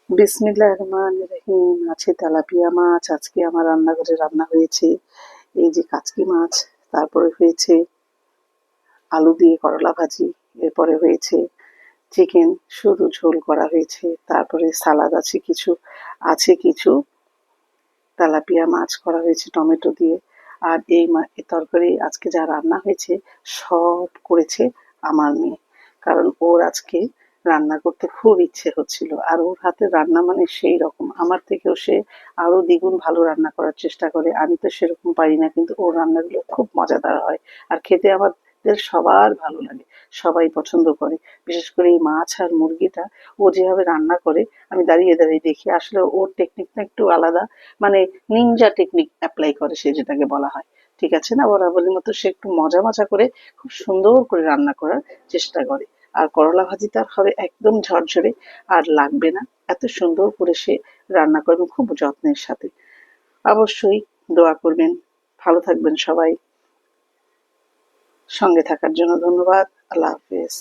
বিসমিল্লাহির রহমানির রহিম। আছে তেলাপিয়া মাছ। আজকে আমার রান্নাঘরে রান্না হয়েছে এই যে কাচকি মাছ, তারপরে হয়েছে আলু দিয়ে করলা ভাজি, এরপরে হয়েছে চিকেন শুধু ঝোল করা হয়েছে, তারপরে সালাদ আছে কিছু তেলাপিয়া মাছ করা হয়েছে টমেটো দিয়ে। আর এই তরকারি আজকে যা রান্না হয়েছে সব করেছে আমার মেয়ে। কারণ ওর আজকে রান্না করতে খুব ইচ্ছে হচ্ছিল, আর ওর হাতের রান্না মানে সেই রকম, আমার থেকেও সে আরো দ্বিগুণ ভালো রান্না করার চেষ্টা করে। আমি তো সেরকম পারি না, কিন্তু ওর রান্নাগুলো খুব মজাদার হয় আর খেতে আমাদের সবার ভালো লাগে, সবাই পছন্দ করে। বিশেষ করে এই মাছ আর মুরগিটা ও যেভাবে রান্না করে, আমি দাঁড়িয়ে দাঁড়িয়ে দেখি। আসলে ওর টেকনিকটা একটু আলাদা, মানে নিনজা টেকনিক অ্যাপ্লাই করে সে, যেটাকে বলা হয়। ঠিক আছে না, বরাবরের মতো সে একটু মজা মজা করে খুব সুন্দর করে রান্না করার চেষ্টা করে। আর করলা ভাজি তার হবে একদম ঝরঝরে, আর লাগবে না, এত সুন্দর করে সে রান্না করবে খুব যত্নের সাথে। অবশ্যই দোয়া করবেন। ভালো থাকবেন সবাই। সঙ্গে থাকার জন্য ধন্যবাদ। আল্লাহ হাফেজ।